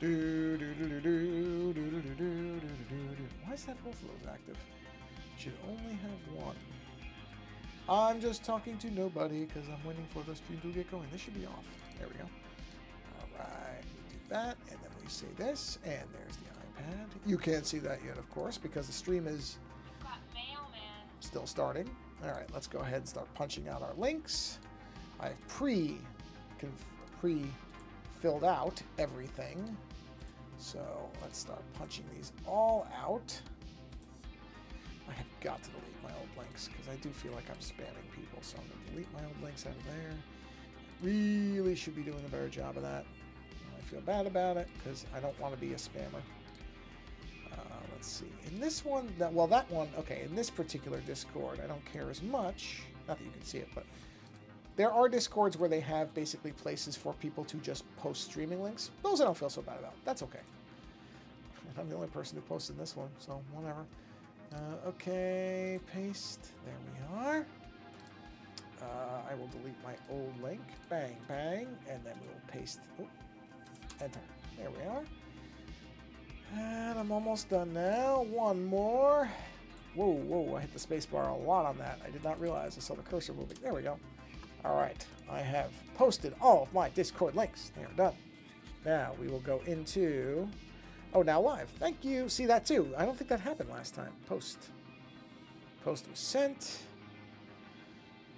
Why is that both of those active? Should only have one. I'm just talking to nobody because I'm waiting for the stream to get going. This should be off. There we go. All right, we do that, and then we say this, and there's the iPad. You can't see that yet, of course, because the stream is still starting. All right, let's go ahead and start punching out our links. I've pre-filled out everything. So let's start punching these all out. I have got to delete my old links because I do feel like I'm spamming people. So I'm going to delete my old links out of there. Really should be doing a better job of that. I feel bad about it because I don't want to be a spammer. Let's see. In this one, that one, okay, in this particular Discord, I don't care as much. Not that you can see it, but there are Discords where they have basically places for people to just post streaming links. Those I don't feel so bad about. That's okay. I'm the only person who posted this one, so whatever. Okay, paste. There we are. I will delete my old link. Bang, bang. And then we will paste. Oh, enter. There we are. And I'm almost done now. One more. Whoa, whoa. I hit the space bar a lot on that. I did not realize I saw the cursor moving. There we go. All right. I have posted all of my Discord links. They are done. Now we will go into... Oh, now live. Thank you. See that too. I don't think that happened last time. Post. Post was sent.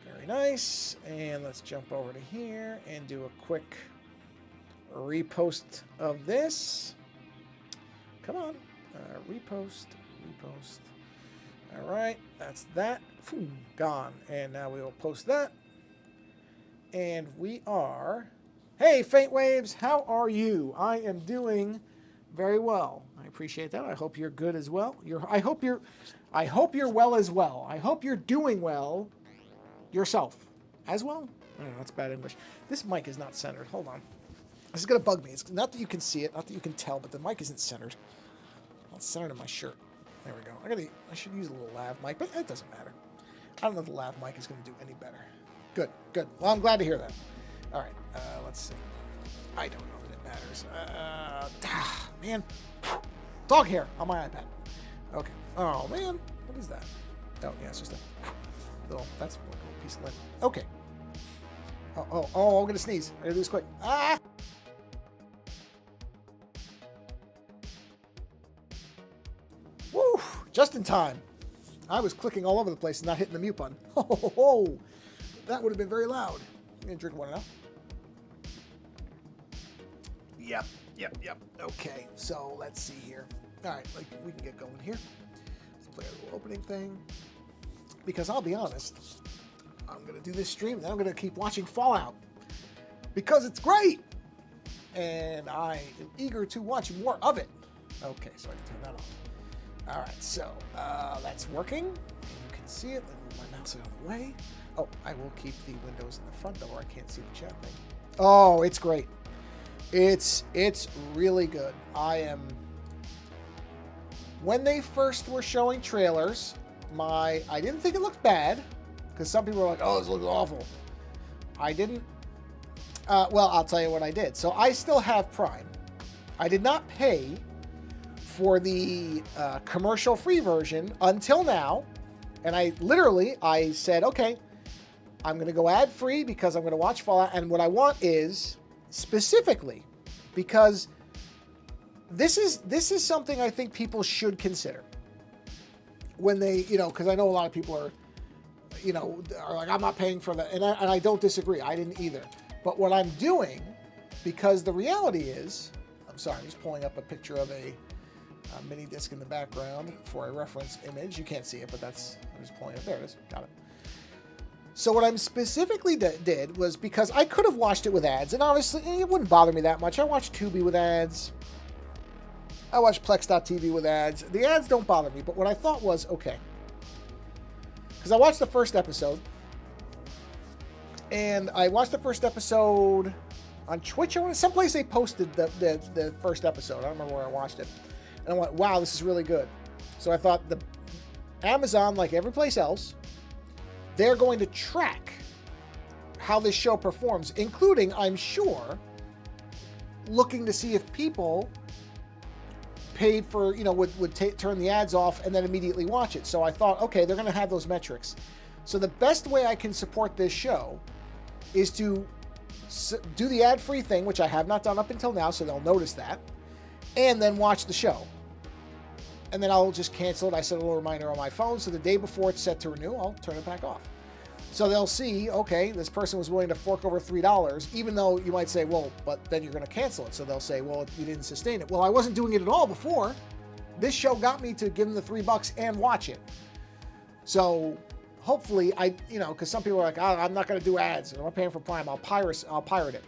Very nice. And let's jump over to here and do a quick repost of this. Come on. Repost. Repost. All right. That's that. Gone. And now we will post that. And we are... Hey, Faint Waves. How are you? I am doing... very well. I appreciate that. I hope you're good as well. I hope you're well as well. I hope you're doing well yourself as well. I don't know, that's bad English. This mic is not centered. Hold on. This is gonna bug me. It's not that you can see it, not that you can tell, but the mic isn't centered. Well, it's centered in my shirt. There we go. I should use a little lav mic, but it doesn't matter. I don't know if the lav mic is gonna do any better. Good, good. Well, I'm glad to hear that. All right, let's see. I don't know. Matters. Man. Dog hair on my iPad. Okay. Oh, man. What is that? Oh, yeah, it's just a little, that's a little piece of lint. Okay. Oh, I'm going to sneeze. I got to do this quick. Ah! Woo! Just in time. I was clicking all over the place and not hitting the mute button. Oh, that would have been very loud. I'm going to drink one now. Yep. Okay, so let's see here. All right, we can get going here. Let's play a little opening thing. Because I'll be honest, I'm going to do this stream, and then I'm going to keep watching Fallout. Because it's great! And I am eager to watch more of it. Okay, so I can turn that off. All right, so that's working. You can see it. Let me move my mouse out of the way. Oh, I will keep the windows in the front door. I can't see the chat thing. Oh, it's great. It's really good. When they first were showing trailers, I didn't think it looked bad, because some people were like, oh, this looks awful. I didn't, well, I'll tell you what I did. So I still have Prime. I did not pay for the commercial-free version until now, and I said, okay, I'm going to go ad-free because I'm going to watch Fallout, and what I want is... specifically, because this is something I think people should consider when they, because I know a lot of people are like, I'm not paying for that, and I don't disagree. I didn't either. But what I'm doing, because the reality is, I'm sorry, I'm just pulling up a picture of a mini disc in the background for a reference image. You can't see it, but I'm just pulling it. There it is. Got it. So what I specifically did was, because I could have watched it with ads, and obviously it wouldn't bother me that much. I watched Tubi with ads. I watched Plex.tv with ads. The ads don't bother me, but what I thought was, okay, because I watched the first episode, and I watched the first episode on Twitch. Someplace they posted the first episode. I don't remember where I watched it. And I went, wow, this is really good. So I thought the Amazon, like every place else, they're going to track how this show performs, including, I'm sure, looking to see if people paid for, would turn the ads off and then immediately watch it. So I thought, okay, they're going to have those metrics. So the best way I can support this show is to do the ad-free thing, which I have not done up until now, so they'll notice that, and then watch the show. And then I'll just cancel it. I set a little reminder on my phone, so the day before it's set to renew, I'll turn it back off. So they'll see, okay, this person was willing to fork over $3, even though you might say, well, but then you're going to cancel it. So they'll say, well, you didn't sustain it. Well, I wasn't doing it at all before. This show got me to give them the $3 and watch it. So hopefully because some people are like, I'm not going to do ads. I'm not paying for Prime. I'll pirate it.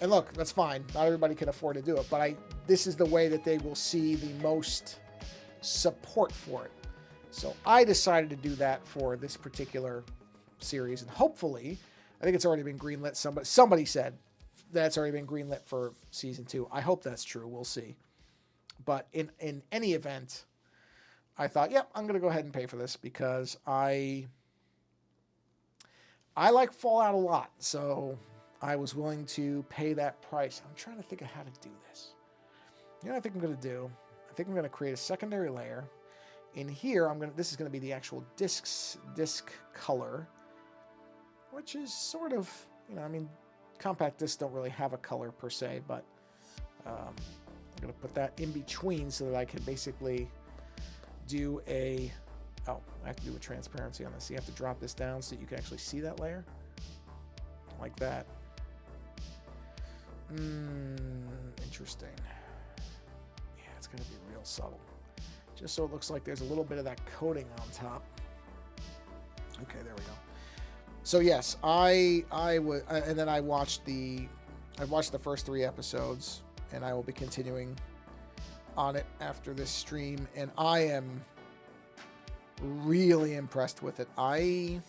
And look, that's fine. Not everybody can afford to do it. But this is the way that they will see the most support for it. So I decided to do that for this particular series, and hopefully, I think it's already been greenlit. Somebody said that's already been greenlit for season 2. I hope that's true. We'll see. But in any event, I thought, yep, I'm going to go ahead and pay for this because I like Fallout a lot. So I was willing to pay that price. I'm trying to think of how to do this. You know what I think I'm going to do? I think I'm going to create a secondary layer. In here, this is going to be the actual disc color, which is sort of, compact discs don't really have a color per se, but I'm going to put that in between so that I can basically do I have to do a transparency on this. So you have to drop this down so you can actually see that layer, like that. Interesting. Yeah, it's going to be real subtle. Just so it looks like there's a little bit of that coating on top. Okay, there we go. So yes, and then I watched the first 3 episodes, and I will be continuing on it after this stream, and I am really impressed with it. I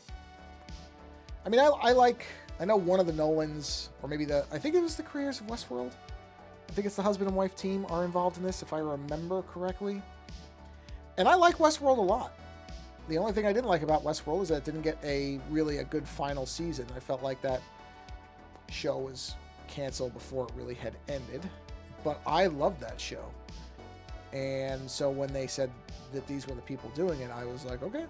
know one of the Nolans, or maybe I think it was the creators of Westworld. I think it's the husband and wife team are involved in this, if I remember correctly. And I like Westworld a lot. The only thing I didn't like about Westworld is that it didn't get a good final season. I felt like that show was canceled before it really had ended. But I loved that show. And so when they said that these were the people doing it, I was like, okay.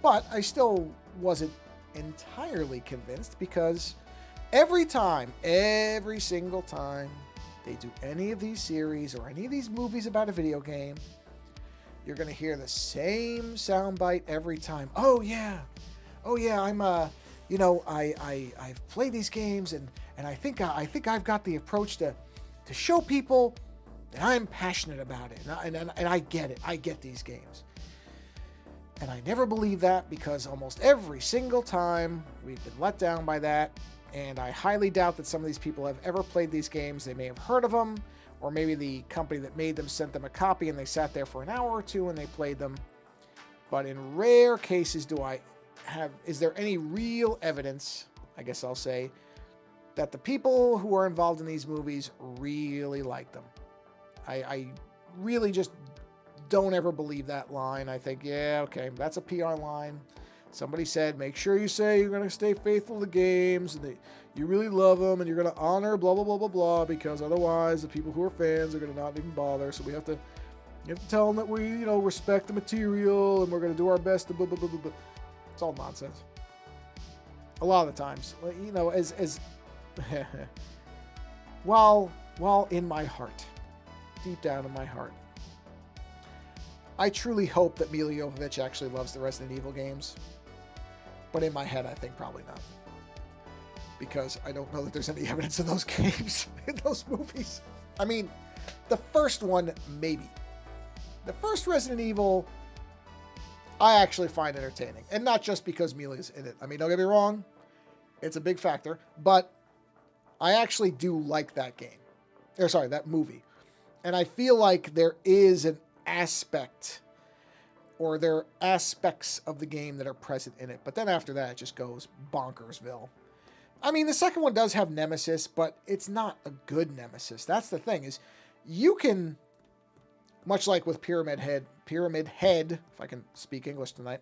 But I still wasn't entirely convinced because every single time they do any of these series or any of these movies about a video game, you're going to hear the same soundbite every time. Oh yeah, I'm I've played these games and I think I've got the approach to show people that I'm passionate about it and I get it. I get these games. And I never believe that because almost every single time we've been let down by that, and I highly doubt that some of these people have ever played these games. They may have heard of them, or maybe the company that made them sent them a copy and they sat there for an hour or two and they played them. But in rare cases is there any real evidence, I guess I'll say, that the people who are involved in these movies really like them. I really just don't ever believe that line. I think, yeah, okay, that's a PR line. Somebody said, make sure you say you're going to stay faithful to games and that you really love them and you're going to honor blah, blah, blah, blah, blah, because otherwise the people who are fans are going to not even bother. So you have to tell them that we, respect the material and we're going to do our best to blah, blah, blah, blah, blah. It's all nonsense. A lot of the times, as while in my heart, deep down in my heart, I truly hope that Mila Jovovich actually loves the Resident Evil games. But in my head, I think probably not. Because I don't know that there's any evidence of those games in those movies. I mean, the first one, maybe. The first Resident Evil, I actually find entertaining. And not just because Mila's in it. I mean, don't get me wrong. It's a big factor. But I actually do like that game. That movie. And I feel like there is an aspect, or there are aspects of the game that are present in it. But then after that, it just goes bonkersville. I mean, the second one does have Nemesis, but it's not a good Nemesis. That's the thing, is you can, much like with Pyramid Head, if I can speak English tonight,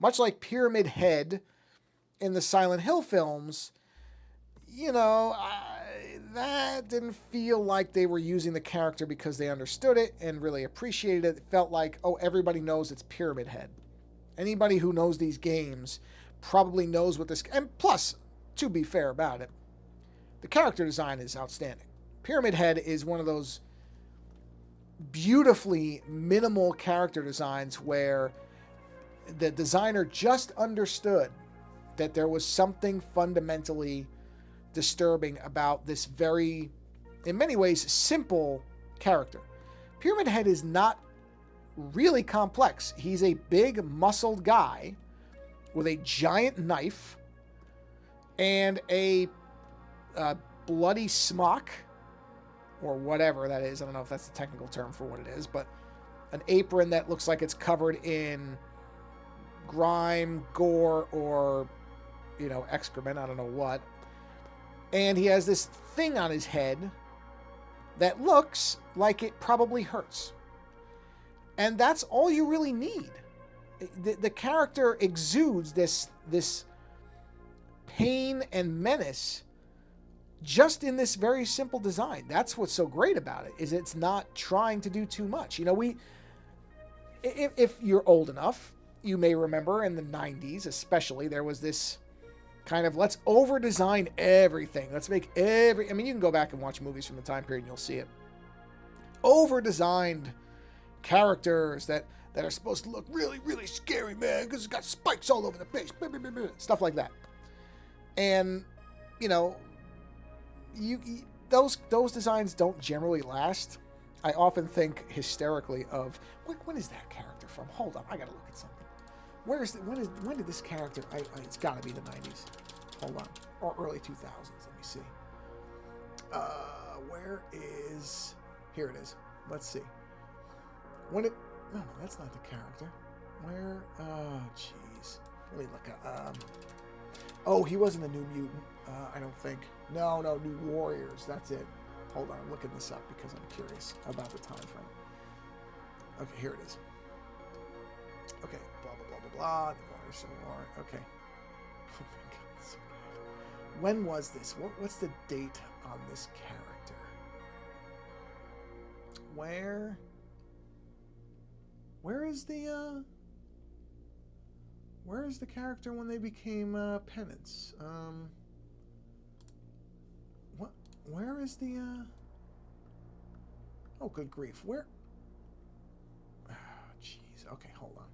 much like Pyramid Head in the Silent Hill films, that didn't feel like they were using the character because they understood it and really appreciated it. It felt like, oh, everybody knows it's Pyramid Head. Anybody who knows these games probably knows what this... And plus, to be fair about it, the character design is outstanding. Pyramid Head is one of those beautifully minimal character designs where the designer just understood that there was something fundamentally disturbing about this very, in many ways, simple character. Pyramid Head is not really complex. He's a big, muscled guy with a giant knife and a bloody smock, or whatever that is. I don't know if that's the technical term for what it is, but an apron that looks like it's covered in grime, gore, or, you know, excrement. I don't know what. And he has this thing on his head that looks like it probably hurts. And that's all you really need. The character exudes this pain and menace just in this very simple design. That's what's so great about it, is it's not trying to do too much. You know, if you're old enough, you may remember in the 90s especially, there was this kind of, let's over-design everything. Let's make I mean, you can go back and watch movies from the time period and you'll see it. Over-designed characters that are supposed to look really, really scary, man, because it's got spikes all over the face. Stuff like that. And, you know, those designs don't generally last. I often think hysterically of, when is that character from? Hold on, I gotta look at something. When did this character... it's got to be the 90s. Hold on. Or early 2000s. Let me see. Where is... Here it is. Let's see. No, that's not the character. Where... Oh, jeez. Let me look at... Oh, he wasn't a New Mutant. I don't think. No, New Warriors. That's it. Hold on. I'm looking this up because I'm curious about the time frame. Okay, here it is. Okay, blah, blah, blah, blah, blah. The Warriors, Civil War. Okay. Oh my God, that's so bad. When was this? What's the date on this character? Where is the character when they became Penance? Where is the Oh, good grief. Where? Oh, jeez. Okay, hold on.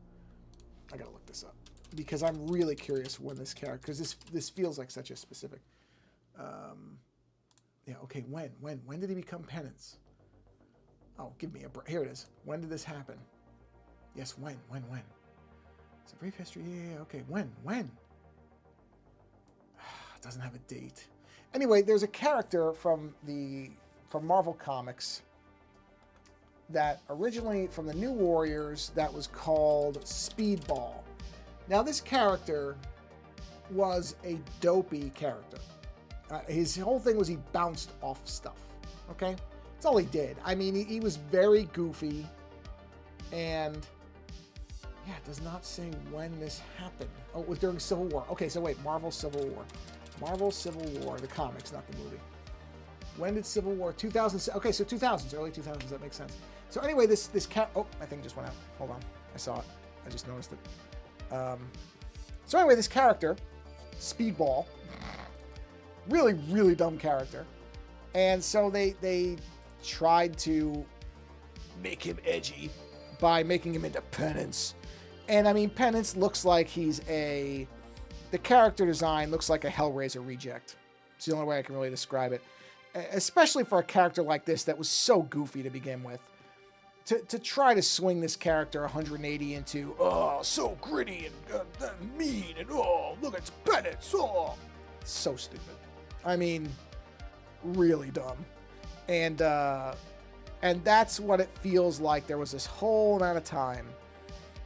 I gotta look this up because I'm really curious when this character, because this feels like such a specific. Yeah. Okay. When did he become Penance? Oh, give me a break. Here it is. When did this happen? Yes. When? It's a brief history. Yeah. Okay. When? It doesn't have a date. Anyway, there's a character from Marvel Comics that originally from the New Warriors that was called Speedball. Now this character was a dopey character. His whole thing was he bounced off stuff. Okay? That's all he did. I mean, he was very goofy. And yeah, it does not say when this happened. Oh, it was during Civil War. Okay, so wait, Marvel Civil War. Marvel Civil War, the comics, not the movie. When did Civil War? 2000. Okay, so 2000s, early 2000s. That makes sense. So anyway, this cat. Oh, I think it just went out. Hold on, I saw it. I just noticed it. So anyway, this character, Speedball, really, really dumb character, and so they tried to make him edgy by making him into Penance. And I mean, Penance looks like the character design looks like a Hellraiser reject. It's the only way I can really describe it. Especially for a character like this that was so goofy to begin with. To try to swing this character 180 into, oh, so gritty and mean, and oh, look, it's Penance, oh. It's so stupid. I mean, really dumb. And that's what it feels like. There was this whole amount of time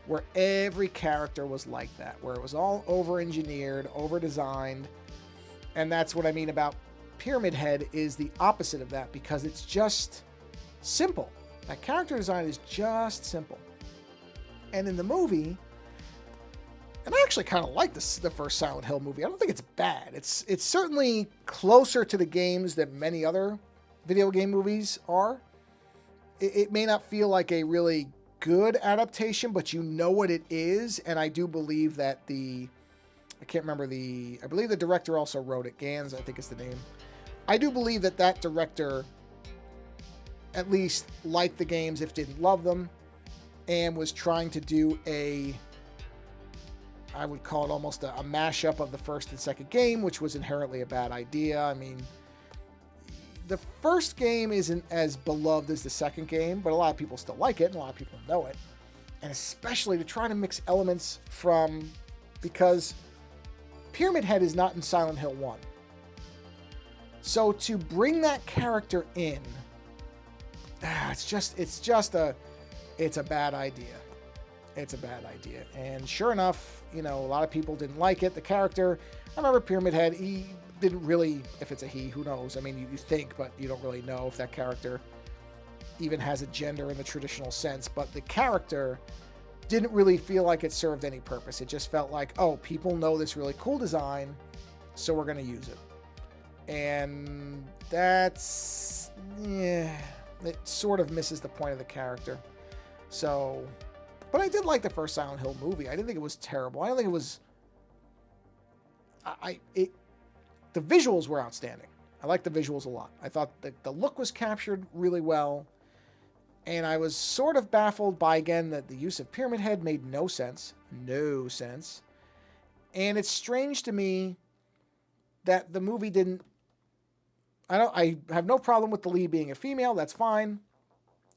where every character was like that, where it was all over-engineered, over-designed. And that's what I mean about Pyramid Head is the opposite of that, because it's just simple. That character design is just simple. And in the movie, And I actually kind of like the first Silent Hill movie. I don't think it's bad. It's certainly closer to the games than many other video game movies are. It may not feel like a really good adaptation, but you know what it is. And I do believe that I can't remember I believe the director also wrote it. Gans, I think is the name. I do believe that director at least liked the games, if didn't love them, and was trying to do I would call it almost a mashup of the first and second game, which was inherently a bad idea. I mean, the first game isn't as beloved as the second game, but a lot of people still like it, and a lot of people know it. And especially to try to mix elements because Pyramid Head is not in Silent Hill 1. So to bring that character in, it's a bad idea. It's a bad idea. And sure enough, a lot of people didn't like it. The character, I remember Pyramid Head, he didn't really, if it's a he, who knows? I mean, you think, but you don't really know if that character even has a gender in the traditional sense. But the character didn't really feel like it served any purpose. It just felt like, oh, people know this really cool design, so we're going to use it. And it sort of misses the point of the character. So, but I did like the first Silent Hill movie. I didn't think it was terrible. I don't think it was... The visuals were outstanding. I liked the visuals a lot. I thought that the look was captured really well. And I was sort of baffled by, again, that the use of Pyramid Head made no sense. No sense. And it's strange to me that the movie didn't... I have no problem with the lead being a female. That's fine.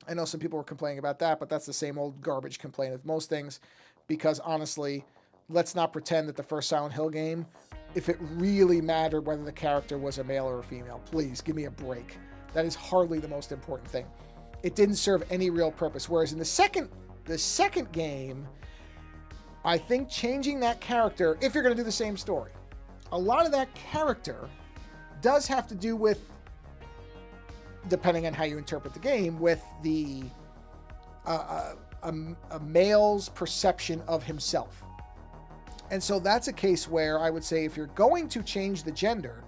I know some people were complaining about that, but that's the same old garbage complaint of most things. Because honestly, let's not pretend that the first Silent Hill game, if it really mattered whether the character was a male or a female, please give me a break. That is hardly the most important thing. It didn't serve any real purpose. Whereas in the second game, I think changing that character, if you're going to do the same story, a lot of that character does have to do with, depending on how you interpret the game, with the a male's perception of himself. And so that's a case where I would say if you're going to change the gender,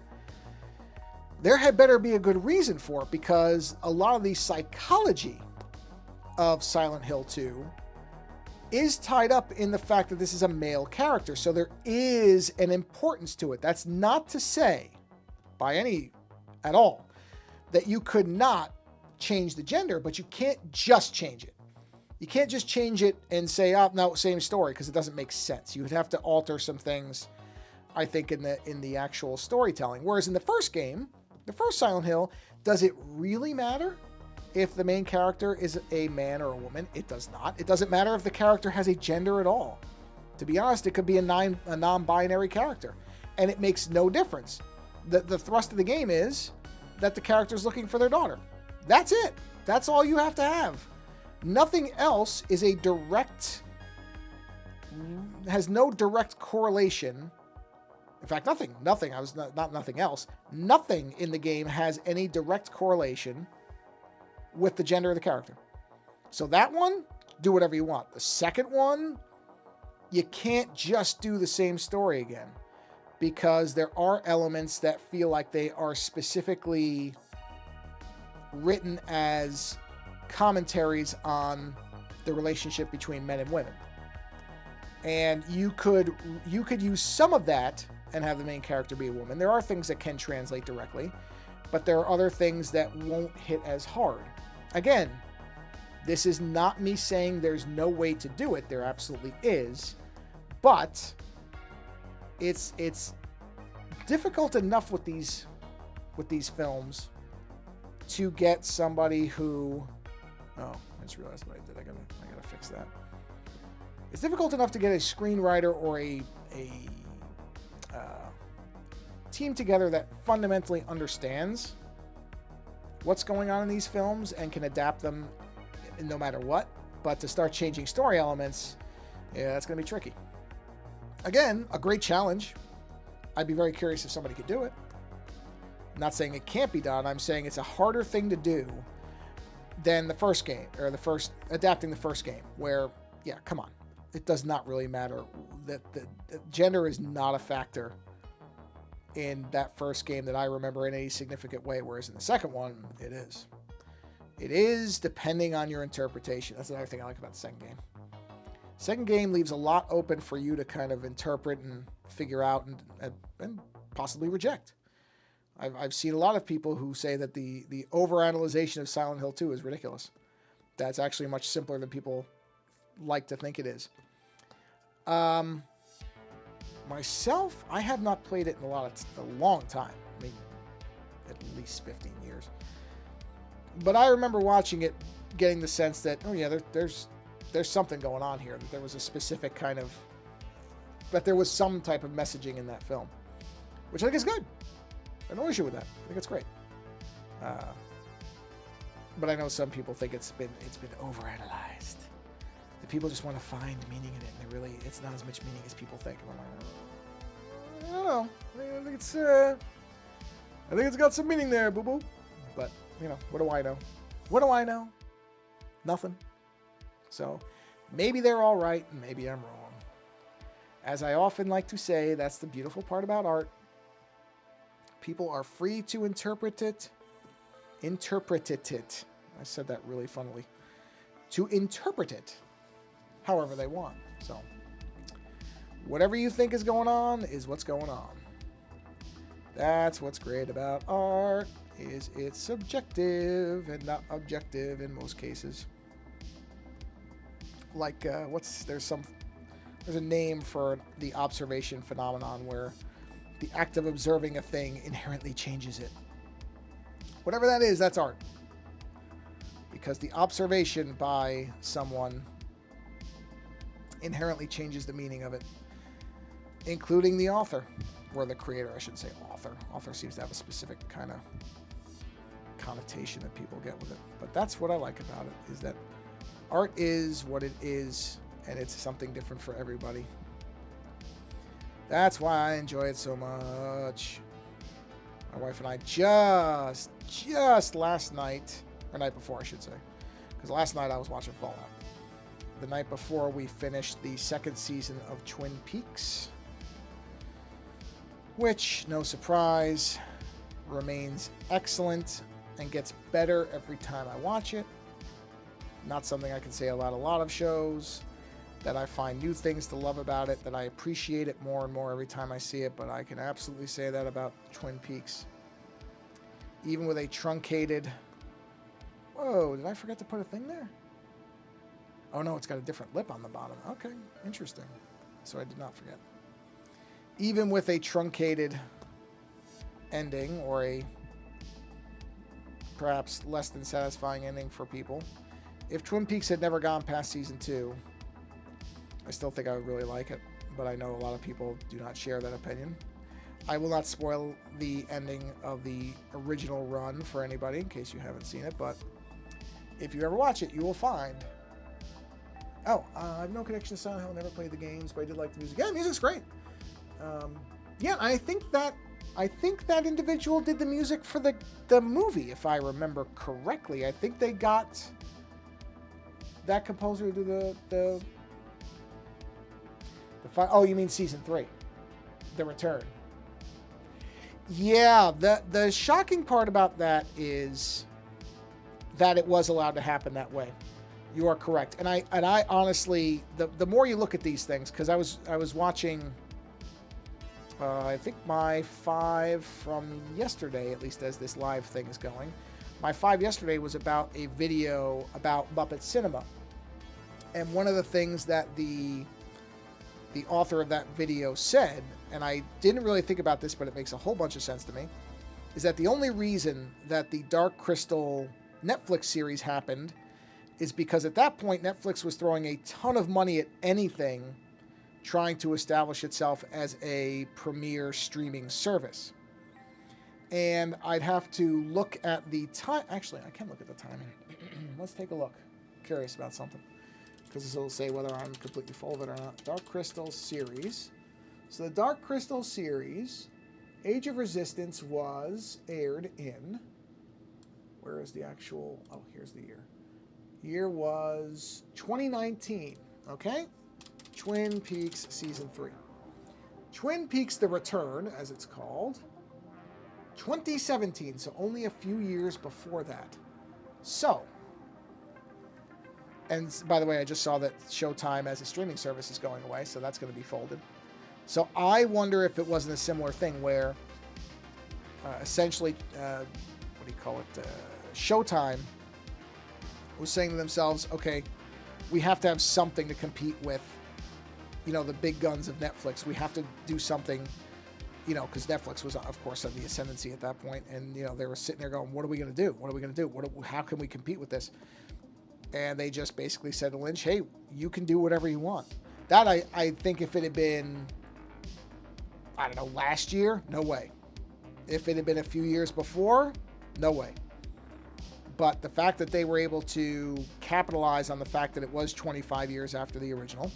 there had better be a good reason for it, because a lot of the psychology of Silent Hill 2 is tied up in the fact that this is a male character. So there is an importance to it. That's not to say, by any at all, that you could not change the gender, but you can't just change it. You can't just change it and say, oh, no, same story, because it doesn't make sense. You would have to alter some things, I think, in the actual storytelling. Whereas in the first game, the first Silent Hill, does it really matter if the main character is a man or a woman? It does not. It doesn't matter if the character has a gender at all. To be honest, it could be a non-binary character, and it makes no difference. The thrust of the game is that the character's looking for their daughter. That's it. That's all you have to have. Nothing else is has no direct correlation. In fact, nothing, not nothing else. Nothing in the game has any direct correlation with the gender of the character. So that one, do whatever you want. The second one, you can't just do the same story again, because there are elements that feel like they are specifically written as commentaries on the relationship between men and women. And you could use some of that and have the main character be a woman. There are things that can translate directly, but there are other things that won't hit as hard. Again, this is not me saying there's no way to do it. There absolutely is. But it's difficult enough with these films to get somebody who... Oh, I just realized what I did. I gotta fix that. It's difficult enough to get a screenwriter or a team together that fundamentally understands what's going on in these films and can adapt them no matter what. But to start changing story elements, yeah, that's going to be tricky. Again, a great challenge. I'd be very curious if somebody could do it. I'm not saying it can't be done. I'm saying it's a harder thing to do than the first game, or adapting the first game, where, yeah, come on. it does not really matter. That gender is not a factor in that first game that I remember in any significant way, whereas in the second one, it is. It is, depending on your interpretation. That's another thing I like about the second game. Second game leaves a lot open for you to kind of interpret and figure out and possibly reject. I've seen a lot of people who say that the overanalyzation of Silent Hill 2 is ridiculous. That's actually much simpler than people like to think it is. Myself, I have not played it in a long time. I mean, at least 15 years. But I remember watching it, getting the sense that, oh yeah, there's something going on here. That there was a specific kind of, that there was some type of messaging in that film, which I think is good. I have no issue with that. I think it's great. But I know some people think it's been overanalyzed. That people just want to find meaning in it, and it's not as much meaning as people think. And I'm like, I don't know. I think it's got some meaning there, boo boo. But what do I know? What do I know? Nothing. So maybe they're all right, and maybe I'm wrong. As I often like to say, that's the beautiful part about art. People are free to interpret it. I said that really funnily. To interpret it however they want. So whatever you think is going on is what's going on. That's what's great about art, is it's subjective and not objective in most cases. Like there's a name for the observation phenomenon where the act of observing a thing inherently changes it. Whatever that is, that's art. Because the observation by someone inherently changes the meaning of it, including the author, or the creator, I should say author. Author seems to have a specific kind of connotation that people get with it. But that's what I like about it, is that art is what it is, and it's something different for everybody. That's why I enjoy it so much. My wife and I just last night, or night before I should say, because last night I was watching Fallout. The night before we finished the second season of Twin Peaks, which, no surprise, remains excellent and gets better every time I watch it. Not something I can say about a lot of shows, that I find new things to love about it, that I appreciate it more and more every time I see it, but I can absolutely say that about Twin Peaks. Even with a truncated... Whoa, did I forget to put a thing there? Oh no, it's got a different lip on the bottom. Okay, interesting. So I did not forget. Even with a truncated ending, or a perhaps less than satisfying ending for people, if Twin Peaks had never gone past season 2, I still think I would really like it, but I know a lot of people do not share that opinion. I will not spoil the ending of the original run for anybody, in case you haven't seen it, but if you ever watch it, you will find... Oh, I have no connection to Silent Hill, never played the games, but I did like the music. Yeah, the music's great. Yeah, I think that individual did the music for the movie, if I remember correctly. I think they got that composer to do the oh, you mean season 3, The Return. Yeah, the shocking part about that is that it was allowed to happen that way. You are correct, and I honestly, the more you look at these things, because I was watching, I think my 5 from yesterday, at least as this live thing is going, my 5 yesterday was about a video about Muppet Cinema, and one of the things that the author of that video said, and I didn't really think about this, but it makes a whole bunch of sense to me, is that the only reason that the Dark Crystal Netflix series happened is because at that point Netflix was throwing a ton of money at anything trying to establish itself as a premier streaming service. And I'd have to look at the time. Actually, I can look at the timing. Let's take a look. Curious about something, because this will say whether I'm completely full of it or not. Dark Crystal series. So the Dark Crystal series, Age of Resistance, was aired in... Where is the actual... Oh, here's the year. Year was 2019, okay? Twin Peaks Season 3. Twin Peaks The Return, as it's called. 2017, so only a few years before that. So, and by the way, I just saw that Showtime as a streaming service is going away, so that's going to be folded. So I wonder if it wasn't a similar thing where essentially, what do you call it, Showtime was saying to themselves, okay, we have to have something to compete with, you know, the big guns of Netflix. We have to do something, you know, because Netflix was, of course, on the ascendancy at that point, and, you know, they were sitting there going, what are we going to do? What are we going to do? How can we compete with this? And they just basically said to Lynch, hey, you can do whatever you want. That, I think if it had been, I don't know, last year, no way. If it had been a few years before, no way. But the fact that they were able to capitalize on the fact that it was 25 years after the original,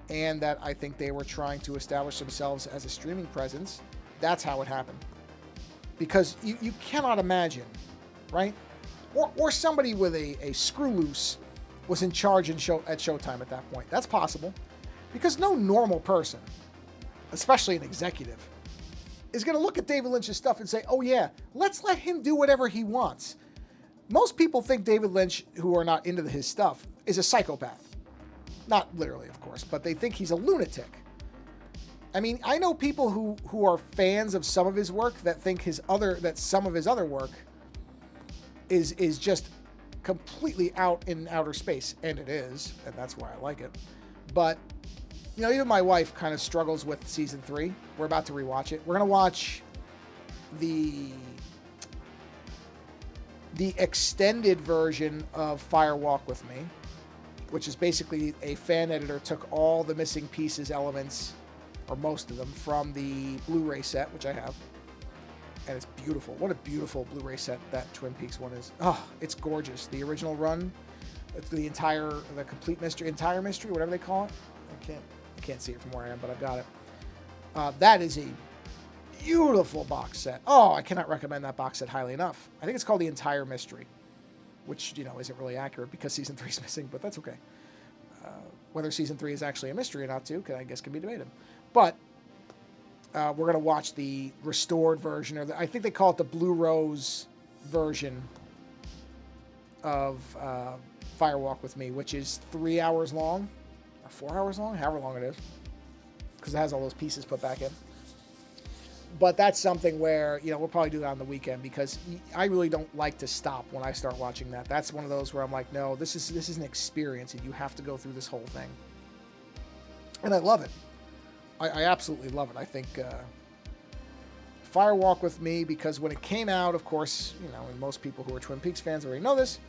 and that I think they were trying to establish themselves as a streaming presence, that's how it happened. Because you cannot imagine, right? Or somebody with a screw loose was in charge at Showtime at that point. That's possible. Because no normal person, especially an executive, is going to look at David Lynch's stuff and say, oh yeah, let's let him do whatever he wants. Most people think David Lynch, who are not into his stuff, is a psychopath. Not literally, of course, but they think he's a lunatic. I mean, I know people who are fans of some of his work that think that some of his other work is just completely out in outer space, and it is, and that's why I like it. But you know, even my wife kind of struggles with season 3. We're about to rewatch it. We're gonna watch the extended version of Fire Walk with Me, which is basically a fan editor took all the missing pieces, elements, or most of them, from the Blu-ray set, which I have. And it's beautiful. What a beautiful Blu-ray set that Twin Peaks one is. Oh, it's gorgeous. The original run, it's the complete mystery, entire mystery, whatever they call it. I can't see it from where I am, but I've got it. That is a beautiful box set. Oh, I cannot recommend that box set highly enough. I think it's called The Entire Mystery, which, you know, isn't really accurate because season 3 is missing, but that's okay. Whether season 3 is actually a mystery or not, too, I guess can be debated. But we're going to watch the restored version, or I think they call it the Blue Rose version of Fire Walk with Me, which is 3 hours long, or 4 hours long, however long it is, because it has all those pieces put back in. But that's something where, you know, we'll probably do that on the weekend, because I really don't like to stop when I start watching that. That's one of those where I'm like, no, this is an experience, and you have to go through this whole thing. And I love it. I absolutely love it. I think Fire Walk with Me, because when it came out, of course, you know, and most people who are Twin Peaks fans already know this,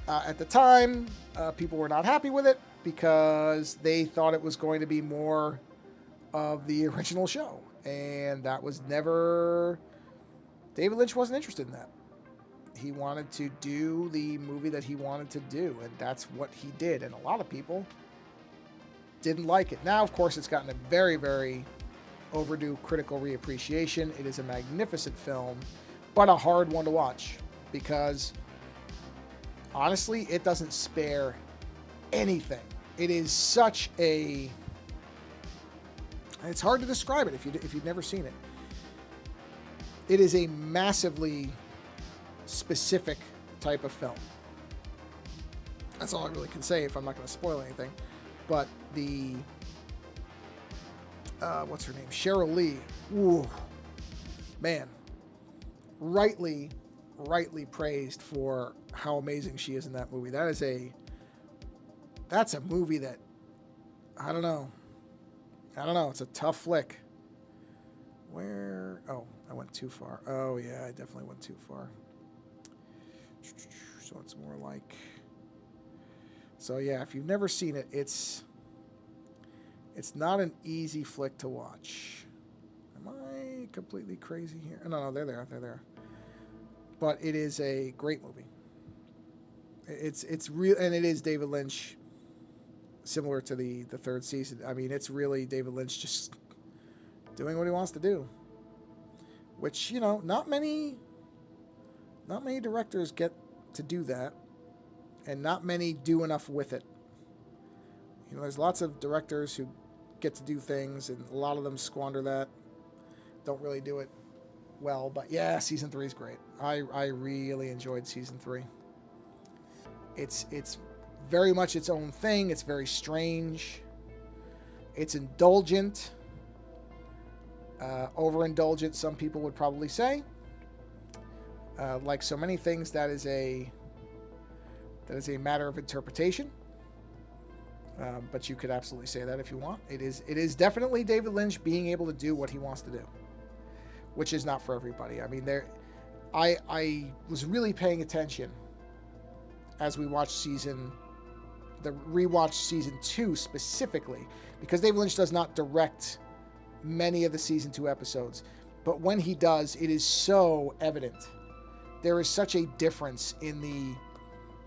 at the time, people were not happy with it because they thought it was going to be more of the original show. And that was never... David Lynch wasn't interested in that. He wanted to do the movie that he wanted to do, and that's what he did. And a lot of people didn't like it. Now, of course, it's gotten a very, very overdue critical reappreciation. It is a magnificent film, but a hard one to watch because, honestly, it doesn't spare anything. It is such a... It's hard to describe it if you've never seen it. It is a massively specific type of film. That's all I really can say if I'm not going to spoil anything. But the what's her name? Cheryl Lee. Ooh, man, rightly praised for how amazing she is in that movie. That's a movie that I don't know. It's a tough flick. Oh, I went too far. Oh yeah, I definitely went too far. So it's more like... So yeah, if you've never seen it, it's not an easy flick to watch. Am I completely crazy here? No, they're there. But it is a great movie. It's real, and it is David Lynch, similar to the third season. I mean, it's really David Lynch just doing what he wants to do, which, you know, not many directors get to do that, and not many do enough with it. You know, there's lots of directors who get to do things, and a lot of them squander that. Don't really do it well, but yeah, season 3 is great. I really enjoyed season 3. It's very much its own thing. It's very strange. It's indulgent. Overindulgent, some people would probably say. Like so many things, that is a matter of interpretation. But you could absolutely say that if you want. It is definitely David Lynch being able to do what he wants to do, which is not for everybody. I mean, I was really paying attention as we watched rewatched season 2 specifically, because David Lynch does not direct many of the season 2 episodes, but when he does, it is so evident. There is such a difference in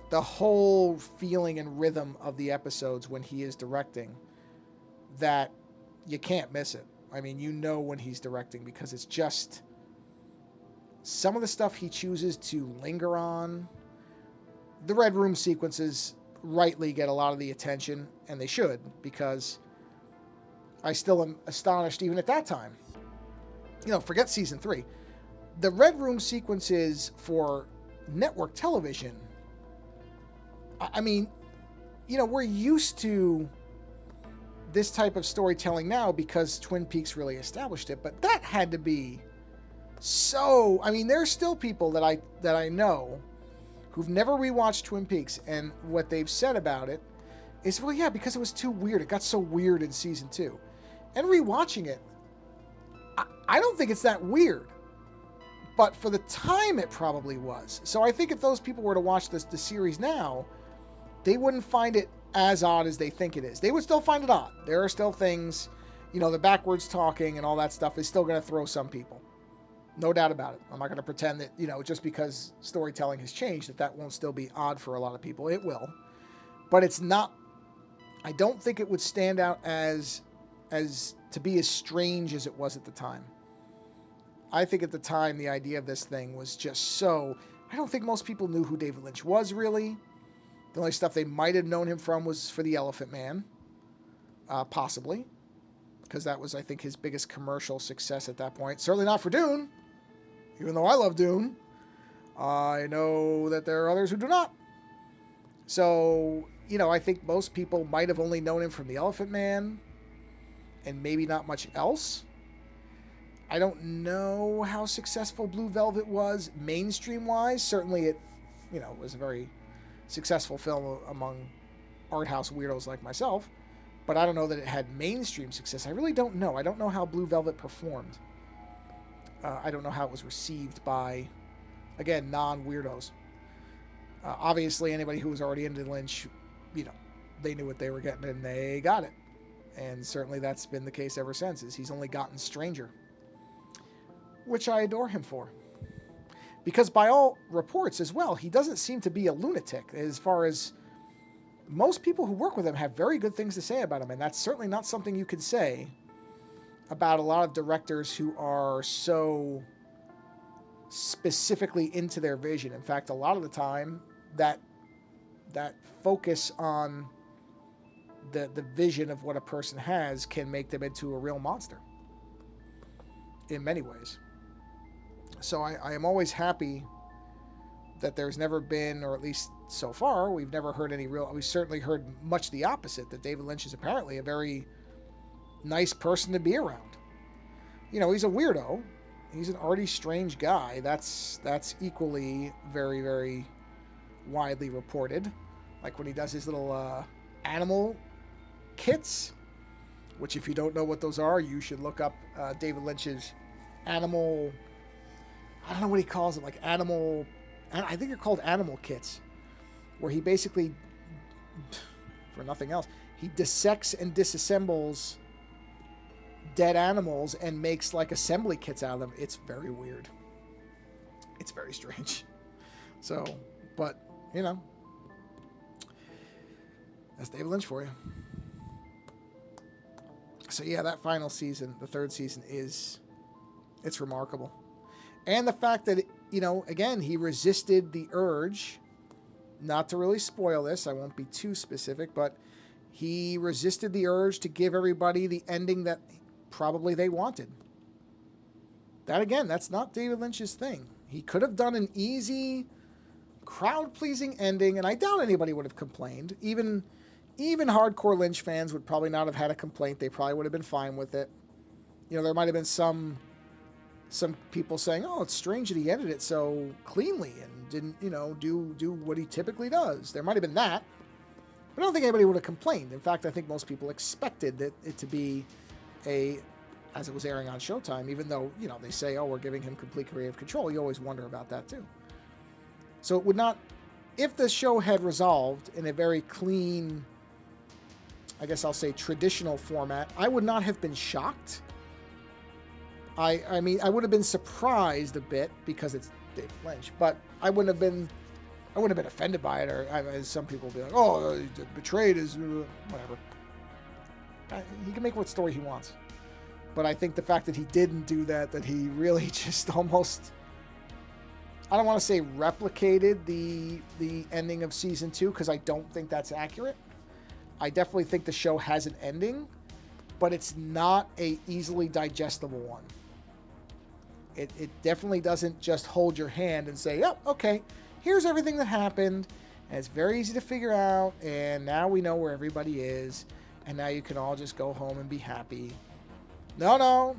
the whole feeling and rhythm of the episodes when he is directing that you can't miss it. I mean, you know when he's directing, because it's just some of the stuff he chooses to linger on. The Red Room sequences rightly get a lot of the attention, and they should, because I still am astonished even at that time. You know, forget season 3. The Red Room sequences for network television, I mean, you know, we're used to this type of storytelling now because Twin Peaks really established it, but that had to be so... I mean, there's still people that I know who've never rewatched Twin Peaks, and what they've said about it is, well, yeah, because it was too weird. It got so weird in season 2. And rewatching it, I don't think it's that weird. But for the time, it probably was. So I think if those people were to watch the series now, they wouldn't find it as odd as they think it is. They would still find it odd. There are still things, you know, the backwards talking and all that stuff is still going to throw some people. No doubt about it. I'm not going to pretend that, you know, just because storytelling has changed, that won't still be odd for a lot of people. It will. But it's not... I don't think it would stand out as to be as strange as it was at the time. I think at the time, the idea of this thing was just so... I don't think most people knew who David Lynch was, really. The only stuff they might have known him from was for The Elephant Man. Possibly. Because that was, I think, his biggest commercial success at that point. Certainly not for Dune. Even though I love Dune, I know that there are others who do not. So, you know, I think most people might have only known him from The Elephant Man, and maybe not much else. I don't know how successful Blue Velvet was mainstream-wise. Certainly it, you know, was a very successful film among art house weirdos like myself. But I don't know that it had mainstream success. I really don't know. I don't know how Blue Velvet performed. I don't know how it was received by, again, non-weirdos. Obviously, anybody who was already into Lynch, you know, they knew what they were getting and they got it. And certainly that's been the case ever since, is he's only gotten stranger. Which I adore him for. Because by all reports as well, he doesn't seem to be a lunatic, as far as most people who work with him have very good things to say about him, and that's certainly not something you could say about a lot of directors who are so specifically into their vision. In fact, a lot of the time, that focus on the vision of what a person has can make them into a real monster in many ways. So I am always happy that there's never been, or at least so far, we've never heard we've certainly heard much the opposite, that David Lynch is apparently a very nice person to be around. You know, he's a weirdo. He's an arty, strange guy. That's equally very, very widely reported. Like when he does his little animal kits, which if you don't know what those are, you should look up David Lynch's animal... I don't know what he calls it, like animal... I think they're called animal kits, where he basically, for nothing else, he dissects and disassembles dead animals and makes like assembly kits out of them. It's very weird. It's very strange. So, but, you know, that's David Lynch for you. So yeah, that final season, the third season, it's remarkable. And the fact that, you know, again, he resisted the urge, not to really spoil this, I won't be too specific, but he resisted the urge to give everybody the ending that probably they wanted. That, again, that's not David Lynch's thing. He could have done an easy, crowd-pleasing ending, and I doubt anybody would have complained. Even hardcore Lynch fans would probably not have had a complaint. They probably would have been fine with it. You know, there might have been some people saying, "Oh, it's strange that he ended it so cleanly and didn't, you know, do what he typically does." There might have been that, but I don't think anybody would have complained. In fact, I think most people expected it to be as it was airing on Showtime, even though, you know, they say, "Oh, we're giving him complete creative control." You always wonder about that too. So it would not, if the show had resolved in a very clean, I guess I'll say traditional format, I would not have been shocked. I mean, I would have been surprised a bit because it's David Lynch, but I wouldn't have been offended by it, or as some people will be like, "Oh, betrayed is whatever." He can make what story he wants, but I think the fact that he didn't do that he really just almost, I don't want to say replicated the ending of season 2, because I don't think that's accurate. I definitely think the show has an ending, but it's not a easily digestible one. It definitely doesn't just hold your hand and say, "Yep, okay, here's everything that happened, and it's very easy to figure out, and now we know where everybody is, and now you can all just go home and be happy." No.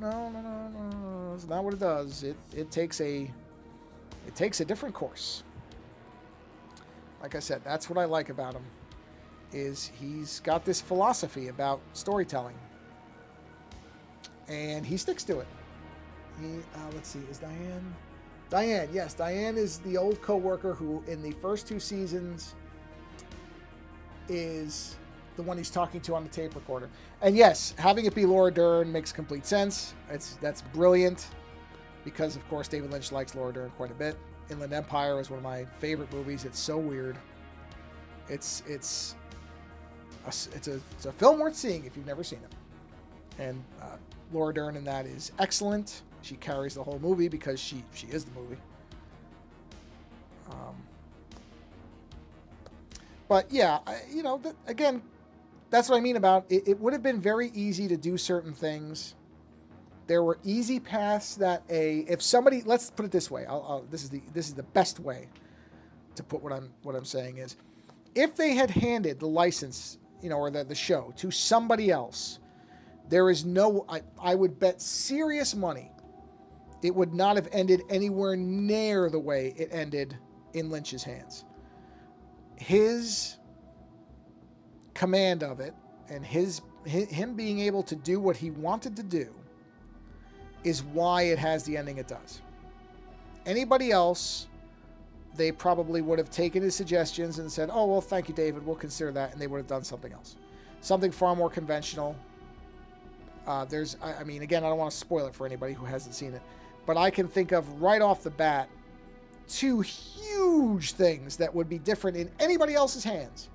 That's not what it does. It takes a different course. Like I said, that's what I like about him, is he's got this philosophy about storytelling, and he sticks to it. Let's see, is Diane? Diane, yes. Diane is the old co-worker who, in the first 2 seasons, is the one he's talking to on the tape recorder. And yes, having it be Laura Dern makes complete sense. That's brilliant, because, of course, David Lynch likes Laura Dern quite a bit. Inland Empire is one of my favorite movies. It's so weird. It's a film worth seeing if you've never seen it. And Laura Dern in that is excellent. She carries the whole movie because she is the movie. But yeah, again, that's what I mean about it. It would have been very easy to do certain things. There were easy paths that if somebody, let's put it this way. This is the best way to put what I'm saying is, if they had handed the license, or the show to somebody else, there is I would bet serious money it would not have ended anywhere near the way it ended in Lynch's hands. His command of it and him being able to do what he wanted to do is why it has the ending it does. Anybody else, they probably would have taken his suggestions and said, "Oh, well, thank you, David, we'll consider that," and they would have done something else. Something far more conventional. Again, I don't want to spoil it for anybody who hasn't seen it, but I can think of right off the bat 2 huge things that would be different in anybody else's hands.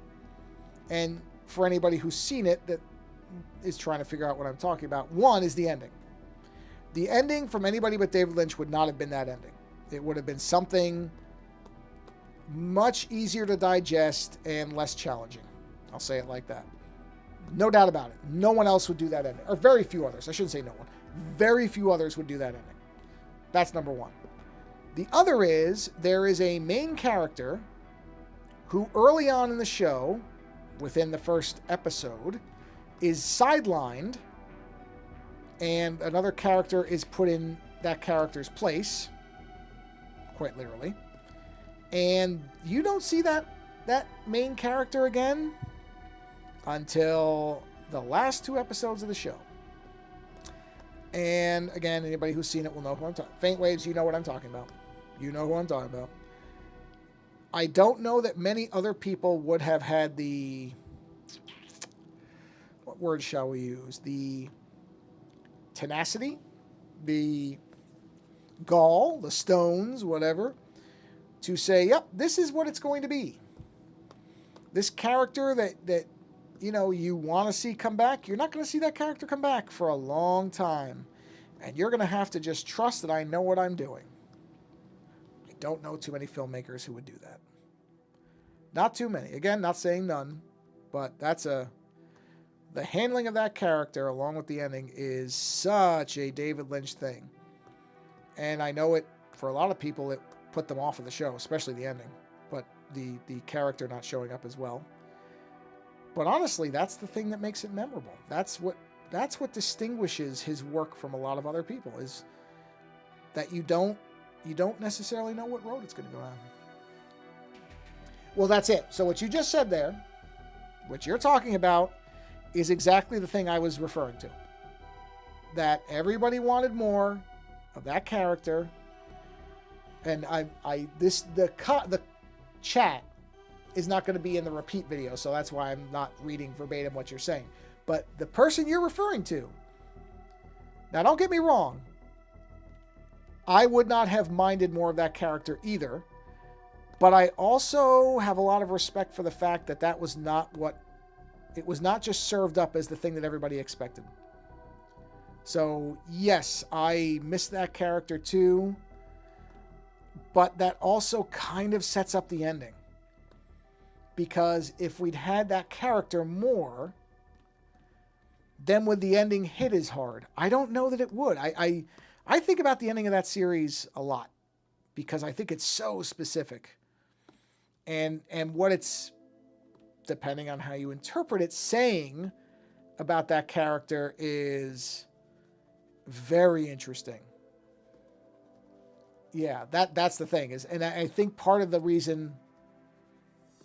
And for anybody who's seen it that is trying to figure out what I'm talking about, one is the ending. The ending from anybody but David Lynch would not have been that ending. It would have been something much easier to digest and less challenging. I'll say it like that. No doubt about it. No one else would do that ending. Or very few others. I shouldn't say no one. Very few others would do that ending. That's number one. The other is, there is a main character who early on in the show, within the first episode, is sidelined, and another character is put in that character's place, quite literally. And you don't see that main character again until the last 2 episodes of the show. And again, anybody who's seen it will know who I'm talking about. Faint Waves, you know what I'm talking about. You know who I'm talking about. I don't know that many other people would have had what word shall we use? The tenacity, the gall, the stones, whatever, to say, "Yep, this is what it's going to be." This character that you want to see come back, you're not going to see that character come back for a long time. And you're going to have to just trust that I know what I'm doing. I don't know too many filmmakers who would do that. Not too many. Again, not saying none, but that's a The handling of that character, along with the ending, is such a David Lynch thing. And I know it, for a lot of people, it put them off of the show, especially the ending. But the character not showing up as well. But honestly, that's the thing that makes it memorable. That's what distinguishes his work from a lot of other people, is that you don't necessarily know what road it's going to go down. Well, that's it. So what you just said there, what you're talking about, is exactly the thing I was referring to. That everybody wanted more of that character, and the chat is not going to be in the repeat video, so that's why I'm not reading verbatim what you're saying. But the person you're referring to, now don't get me wrong, I would not have minded more of that character either, but I also have a lot of respect for the fact that that was not what, it was not just served up as the thing that everybody expected. So yes, I miss that character too, but that also kind of sets up the ending. Because if we'd had that character more, then would the ending hit as hard? I don't know that it would. I think about the ending of that series a lot, because I think it's so specific. And what it's, depending on how you interpret it, saying about that character is very interesting. Yeah, that's the thing. And I think part of the reason,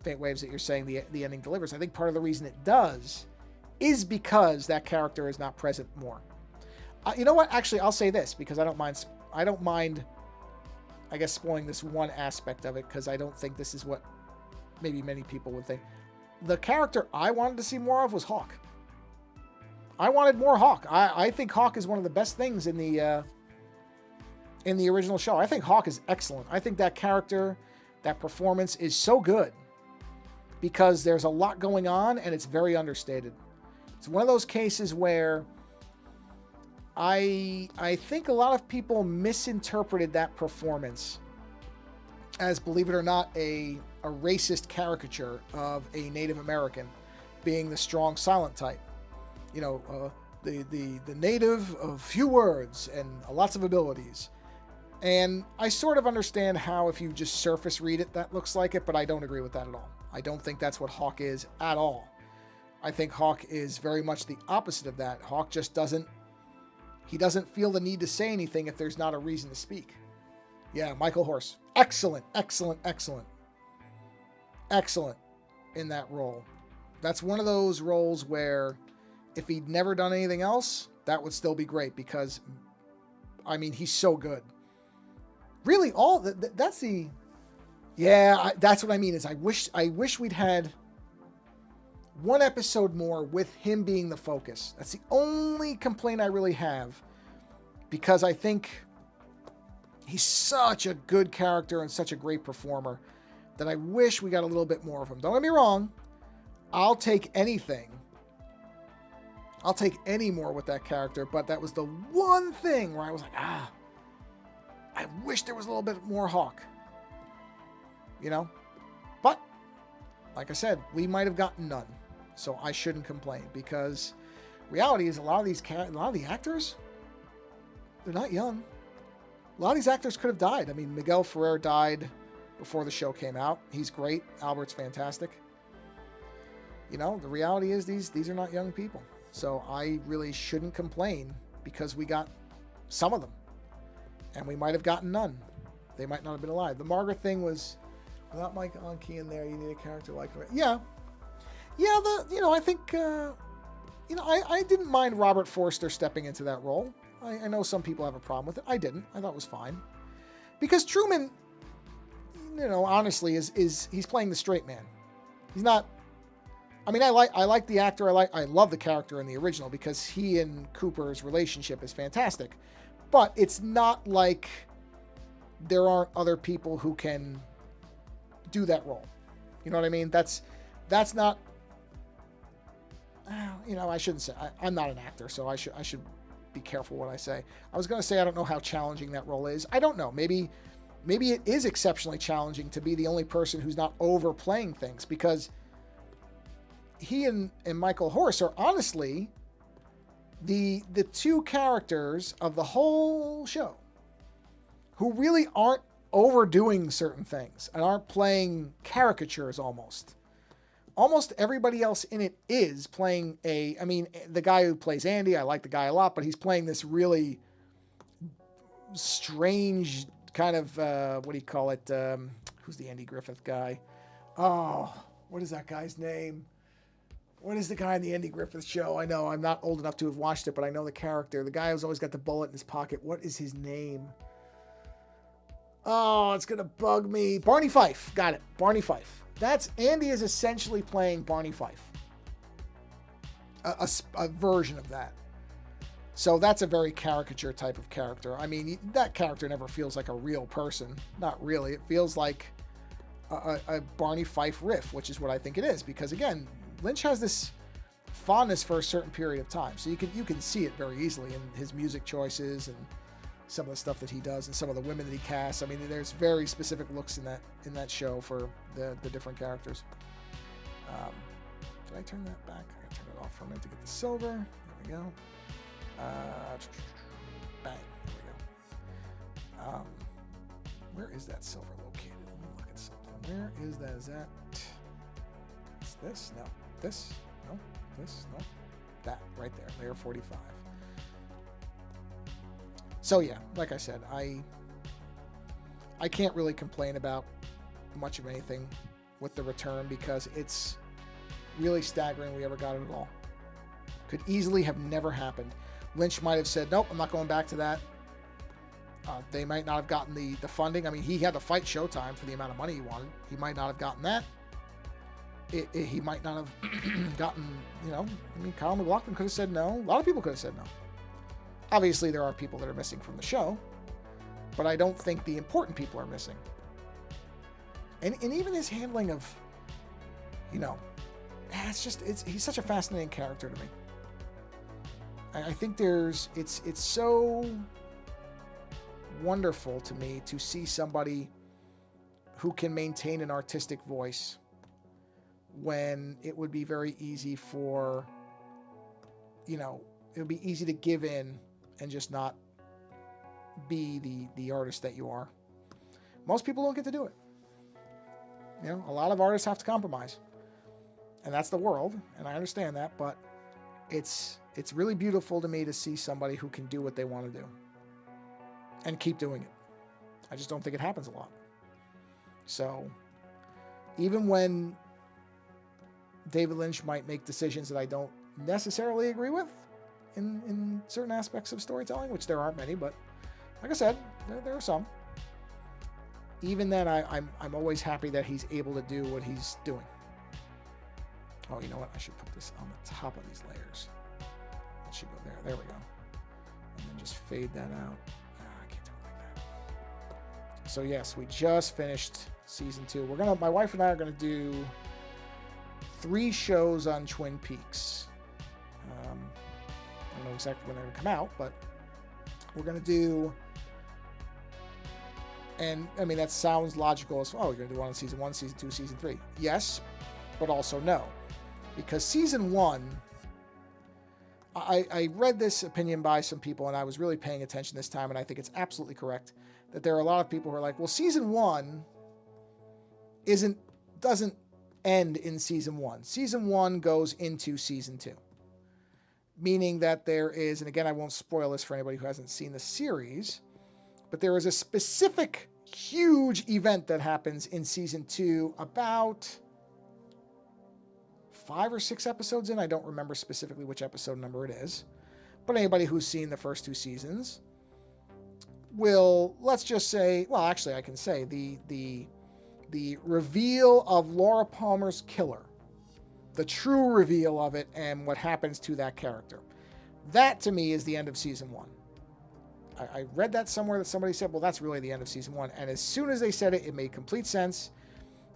Faint Waves, that you're saying the ending delivers, I think part of the reason it does is because that character is not present more. You know what? Actually, I'll say this, because I don't mind, I guess, spoiling this one aspect of it, because I don't think this is what maybe many people would think. The character I wanted to see more of was Hawk. I wanted more Hawk. I think Hawk is one of the best things in the original show. I think Hawk is excellent. I think that character, that performance is so good, because there's a lot going on and it's very understated. It's one of those cases where I think a lot of people misinterpreted that performance as, believe it or not, a racist caricature of a Native American being the strong silent type. You know, the native of few words and lots of abilities. And I sort of understand how, if you just surface read it, that looks like it, but I don't agree with that at all. I don't think that's what Hawk is at all. I think Hawk is very much the opposite of that. Hawk just doesn't feel the need to say anything if there's not a reason to speak. Yeah, Michael Horse. Excellent, excellent, excellent. Excellent in that role. That's one of those roles where if he'd never done anything else, that would still be great, because, I mean, he's so good. Really, that's the... Yeah, that's what I mean, is I wish we'd had one episode more with him being the focus. That's the only complaint I really have, because I think he's such a good character and such a great performer that I wish we got a little bit more of him. Don't get me wrong, I'll take anything. I'll take any more with that character, but that was the one thing where I was like, I wish there was a little bit more Hawk. You know? But, like I said, we might have gotten none. So I shouldn't complain, because reality is a lot of the actors, they're not young. A lot of these actors could have died. I mean, Miguel Ferrer died before the show came out. He's great. Albert's fantastic. You know, the reality is these are not young people. So I really shouldn't complain, because we got some of them. And we might have gotten none. They might not have been alive. The Margaret thing was, without Mike Onkey in there, you need a character like her. Yeah. Yeah, I think, I didn't mind Robert Forster stepping into that role. I know some people have a problem with it. I didn't. I thought it was fine. Because Truman, honestly, he's playing the straight man. He's not... I mean, I like the actor. I love the character in the original, because he and Cooper's relationship is fantastic. But it's not like there aren't other people who can do that role. You know what I mean? That's not... I shouldn't say... I'm not an actor, so I should be careful what I say. I was going to say I don't know how challenging that role is. I don't know. Maybe it is exceptionally challenging to be the only person who's not overplaying things, because he and Michael Horse are honestly the two characters of the whole show who really aren't overdoing certain things and aren't playing caricatures almost. Almost everybody else in it is playing I mean, the guy who plays Andy, I like the guy a lot, but he's playing this really strange kind of, what do you call it? Who's the Andy Griffith guy? Oh, what is that guy's name? What is the guy in the Andy Griffith show? I know I'm not old enough to have watched it, but I know the character. The guy who's always got the bullet in his pocket. What is his name? Oh, it's going to bug me. Barney Fife. Got it. Barney Fife. Andy is essentially playing Barney Fife. A version of that. So that's a very caricature type of character. I mean, that character never feels like a real person. Not really. It feels like a Barney Fife riff, which is what I think it is. Because again, Lynch has this fondness for a certain period of time. So you can see it very easily in his music choices and some of the stuff that he does and some of the women that he casts. I mean, there's very specific looks in that show for the different characters. Did I turn that back? I gotta turn it off for a minute to get the silver. There we go. Bang. There we go. Where is that silver located? Let me look at something. Where is that? Is that... It's this? No. This? No. This? No. That. Right there. Layer 45. So yeah, like I said, I can't really complain about much of anything with the return because it's really staggering we ever got it at all. Could easily have never happened. Lynch might have said, nope, I'm not going back to that. They might not have gotten the funding. I mean, he had to fight Showtime for the amount of money he wanted. He might not have gotten that. He might not have gotten, I mean, Kyle MacLachlan could have said no. A lot of people could have said no. Obviously, there are people that are missing from the show, but I don't think the important people are missing. And even his handling of, he's such a fascinating character to me. I think it's so wonderful to me to see somebody who can maintain an artistic voice when it would be very easy for, it would be easy to give in and just not be the artist that you are. Most people don't get to do it. A lot of artists have to compromise. And that's the world, and I understand that, but it's really beautiful to me to see somebody who can do what they want to do and keep doing it. I just don't think it happens a lot. So even when David Lynch might make decisions that I don't necessarily agree with in certain aspects of storytelling, which there aren't many, but like I said, there are some. Even then, I'm always happy that he's able to do what he's doing. Oh, you know what? I should put this on the top of these layers. It should go there. There we go. And then just fade that out. I can't do it like that. So yes, we just finished season 2. My wife and I are gonna do 3 shows on Twin Peaks. I don't know exactly when they're gonna come out, but we're gonna do. And I mean that sounds logical as you're gonna do one on season 1, season 2, season 3. Yes, but also no. Because season 1, I read this opinion by some people, and I was really paying attention this time, and I think it's absolutely correct, that there are a lot of people who are like, well, season 1 doesn't end in season 1. Season 1 goes into season 2. Meaning that there is, and again, I won't spoil this for anybody who hasn't seen the series, but there is a specific huge event that happens in season 2 about 5 or 6 episodes in. I don't remember specifically which episode number it is. But anybody who's seen the first 2 seasons will, let's just say, well, actually I can say the reveal of Laura Palmer's killer. The true reveal of it and what happens to that character. That to me is the end of season 1. I read that somewhere that somebody said, well, that's really the end of season 1. And as soon as they said it, it made complete sense.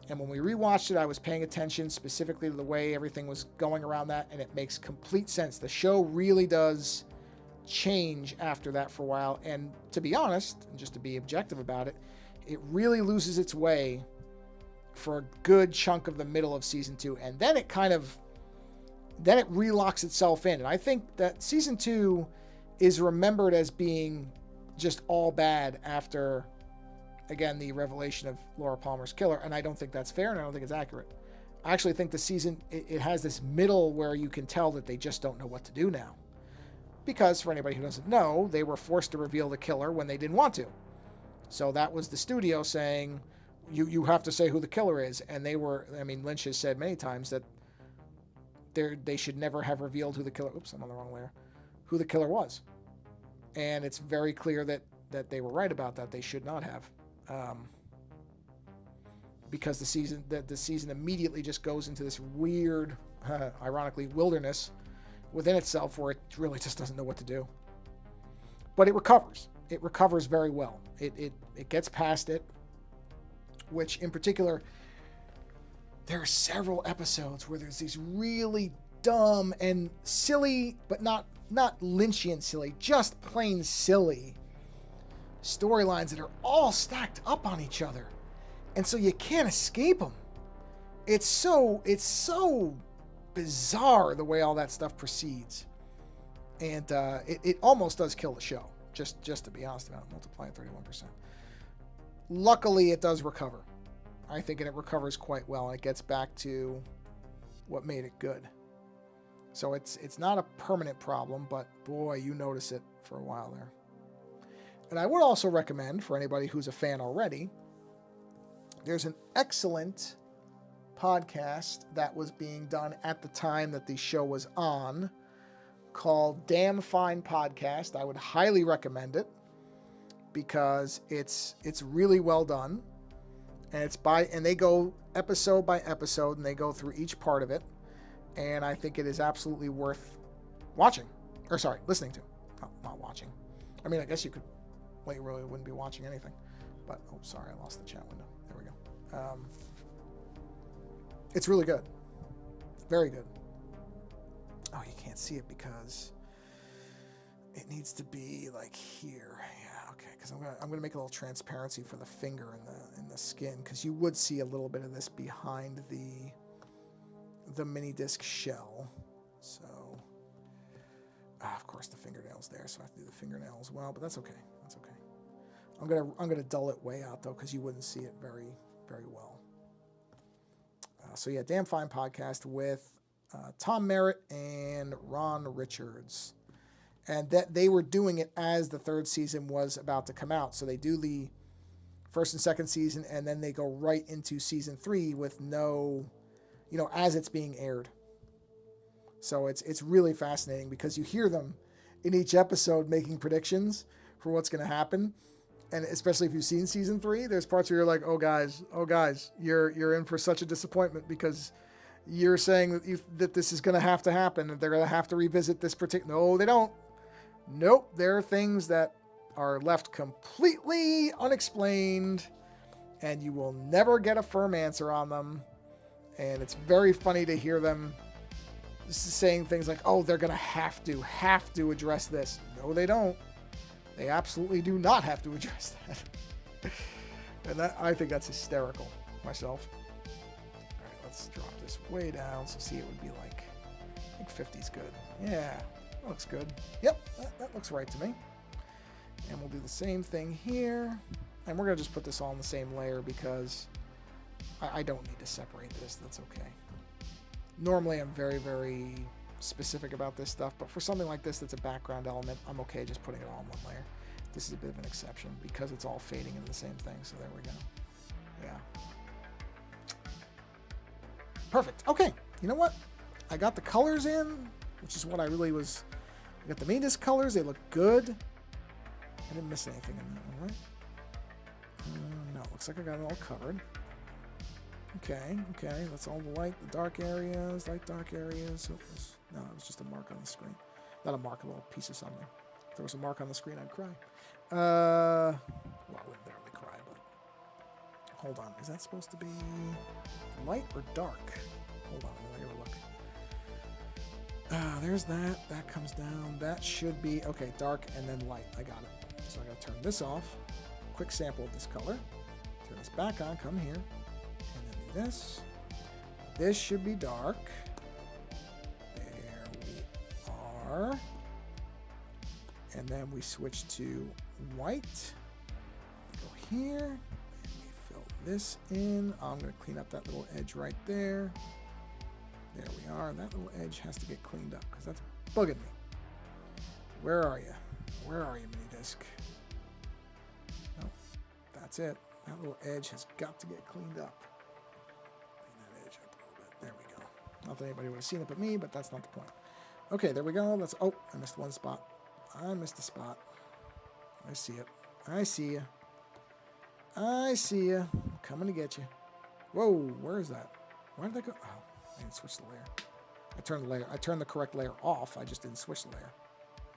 And when we rewatched it, I was paying attention specifically to the way everything was going around that, and it makes complete sense. The show really does change after that for a while. And to be honest, and just to be objective about it, it really loses its way for a good chunk of the middle of season 2. And then it kind of then it relocks itself in. And I think that season 2 is remembered as being just all bad after, again, the revelation of Laura Palmer's killer. And I don't think that's fair, and I don't think it's accurate. I actually think the season, it has this middle where you can tell that they just don't know what to do now. Because, for anybody who doesn't know, they were forced to reveal the killer when they didn't want to. So that was the studio saying, you have to say who the killer is. And they were, I mean, Lynch has said many times that they should never have revealed who the killer, oops, I'm on the wrong layer, who the killer was. And it's very clear that they were right about that. They should not have. Because the season immediately just goes into this weird, ironically, wilderness within itself where it really just doesn't know what to do. But it recovers. It recovers very well. It gets past it, which in particular, there are several episodes where there's these really dumb and silly, but not Lynchian silly, just plain silly storylines that are all stacked up on each other. And so you can't escape them. It's so bizarre the way all that stuff proceeds. And it almost does kill the show, just to be honest about it, multiplying 31%. Luckily, it does recover. I think, and it recovers quite well, and it gets back to what made it good. So it's not a permanent problem, but boy, you notice it for a while there. And I would also recommend, for anybody who's a fan already, there's an excellent podcast that was being done at the time that the show was on called Damn Fine Podcast. I would highly recommend it because it's really well done. And they go episode by episode, and they go through each part of it. And I think it is absolutely worth watching. Or sorry, listening to. Not watching. I mean, I guess you could. Well, you really wouldn't be watching anything. But, oh, sorry, I lost the chat window. There we go. It's really good. Very good. Oh, you can't see it because it needs to be like here. Yeah, okay. Because I'm gonna make a little transparency for the finger in the skin, because you would see a little bit of this behind the mini disc shell. So, of course, the fingernail's there, so I have to do the fingernail as well. But that's okay. That's okay. I'm gonna dull it way out though, because you wouldn't see it very very well. So yeah, Damn Fine Podcast with Tom Merritt and Ron Richards, and that they were doing it as the third season was about to come out. So they do the first and second season, and then they go right into season 3 with no, as it's being aired. So it's really fascinating because you hear them in each episode making predictions for what's going to happen. And especially if you've seen season 3, there's parts where you're like, oh guys, you're in for such a disappointment because you're saying that this is going to happen, and they're going to have to revisit this particular. No, they don't. Nope, there are things that are left completely unexplained, and you will never get a firm answer on them. And it's very funny to hear them saying things like, oh, they're going to have to address this. No, they don't. They absolutely do not have to address that. And I think that's hysterical myself. All right, let's drop this way down. So see, it would be like, I think 50's good. Yeah, that looks good. Yep, that looks right to me. And we'll do the same thing here. And we're going to just put this all in the same layer because I don't need to separate this. That's okay. Normally, I'm very, very specific about this stuff, but for something like this that's a background element, I'm okay just putting it all in one layer. This is a bit of an exception because it's all fading into the same thing, so there we go. Yeah. Perfect. Okay, you know what? I got the colors in, which is what I really was... I got the main disc colors. They look good. I didn't miss anything in that one, right? No, looks like I got it all covered. Okay, that's all the light, the dark areas, light dark areas. No, it was just a mark on the screen. Not a mark, a little piece of something. If there was a mark on the screen, I'd cry. Well, I wouldn't barely cry, but... Hold on, is that supposed to be light or dark? Hold on, I gotta look. There's that. That comes down. That should be... Okay, dark and then light. I got it. So I gotta turn this off. Quick sample of this color. Turn this back on, come here. And then do this. This should be dark. are. And then we switch to white. Go here. And we fill this in. I'm going to clean up that little edge right there. There we are. That little edge has to get cleaned up because that's bugging me. Where are you? Where are you, mini disc? No, that's it. That little edge has got to get cleaned up. Clean that edge up a little bit. There we go. Not that anybody would have seen it but me, but that's not the point. Okay, there we go. Let's. Oh, I missed one spot. I missed a spot. I see it. I see you. I see you. I'm coming to get you. Whoa, where is that? Where did that go? Oh, I didn't switch the layer. I turned the correct layer off. I just didn't switch the layer.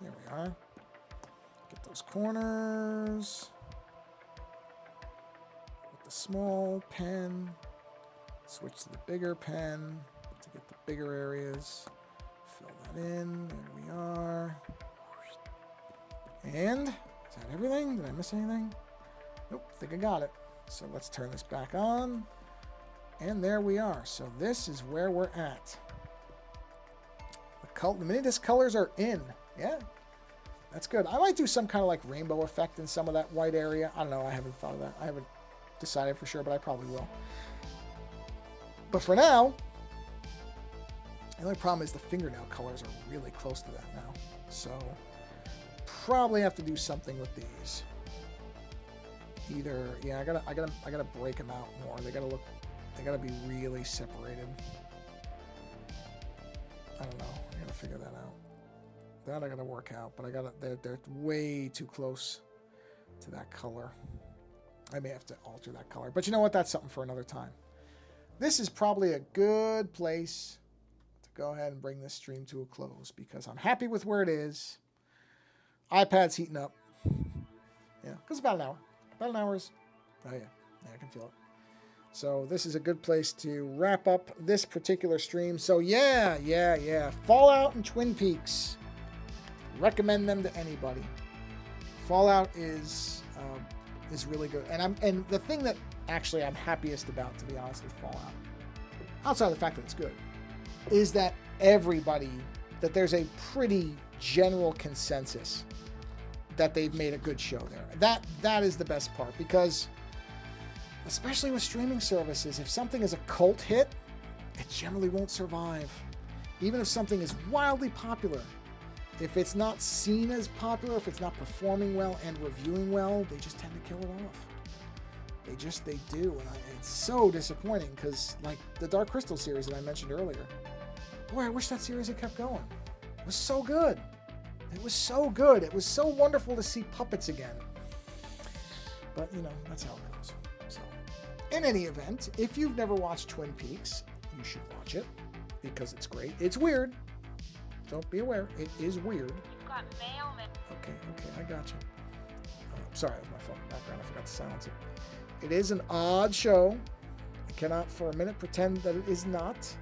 There we are. Get those corners. With the small pen. Switch to the bigger pen to get the bigger areas. Fill that in. There we are. And is that everything? Did I miss anything? Nope, I think I got it. So let's turn this back on. And there we are. So this is where we're at. The mini disc colors are in. Yeah, that's good. I might do some kind of like rainbow effect in some of that white area. I don't know. I haven't thought of that. I haven't decided for sure, but I probably will. But for now, the only problem is the fingernail colors are really close to that now. So probably have to do something with these. Either, yeah, I gotta break them out more. They gotta be really separated. I don't know. I gotta figure that out. That I gotta work out, but they're way too close to that color. I may have to alter that color, but you know what? That's something for another time. This is probably a good place to go ahead and bring this stream to a close because I'm happy with where it is. iPad's heating up. Yeah, because about an hour. About an hour is... Oh, yeah. Yeah, I can feel it. So this is a good place to wrap up this particular stream. So, yeah. Fallout and Twin Peaks. Recommend them to anybody. Fallout is really good. And the thing that actually I'm happiest about, to be honest, with Fallout, outside of the fact that it's good, is that there's a pretty general consensus that they've made a good show there. That is the best part, because especially with streaming services, if something is a cult hit, it generally won't survive. Even if something is wildly popular, if it's not seen as popular, if it's not performing well and reviewing well, they just tend to kill it off. They do, and it's so disappointing, because like the Dark Crystal series that I mentioned earlier, boy, I wish that series had kept going. It was so good. It was so good. It was so wonderful to see puppets again. But, you know, that's how it goes. So, in any event, if you've never watched Twin Peaks, you should watch it because it's great. It's weird. So be aware. It is weird. You've got mail, man. Okay, I got you. Sorry, that was my phone in the background. I forgot to silence it. It is an odd show. I cannot for a minute pretend that it is not.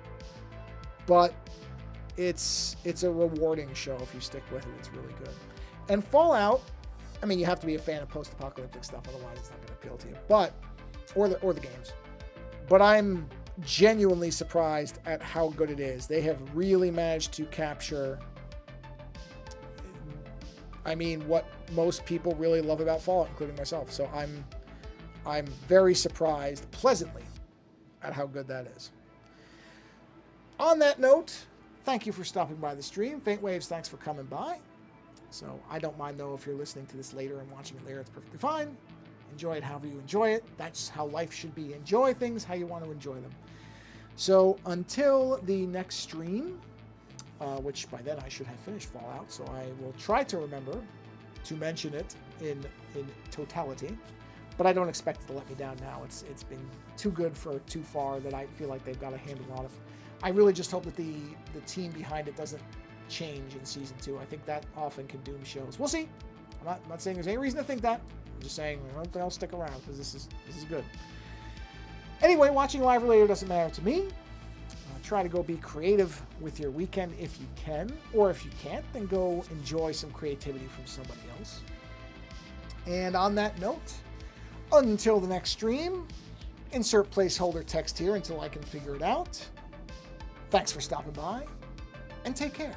But it's a rewarding show if you stick with it. It's really good. And Fallout, I mean, you have to be a fan of post-apocalyptic stuff, otherwise it's not going to appeal to you. But or the games. But I'm genuinely surprised at how good it is. They have really managed to capture, I mean, what most people really love about Fallout, including myself. So I'm very surprised, pleasantly, at how good that is. On that note, thank you for stopping by the stream. Faint Waves, thanks for coming by. So I don't mind, though, if you're listening to this later and watching it later, it's perfectly fine. Enjoy it however you enjoy it. That's how life should be. Enjoy things how you want to enjoy them. So until the next stream, which by then I should have finished Fallout, so I will try to remember to mention it in totality. But I don't expect it to let me down now. It's been too good for too far that I feel like they've got a handle on it. I really just hope that the team behind it doesn't change in Season 2. I think that often can doom shows. We'll see. I'm not saying there's any reason to think that. I'm just saying I don't think I'll stick around because this is good. Anyway, watching live or later doesn't matter to me. Try to go be creative with your weekend if you can. Or if you can't, then go enjoy some creativity from somebody else. And on that note, until the next stream, insert placeholder text here until I can figure it out. Thanks for stopping by, and take care.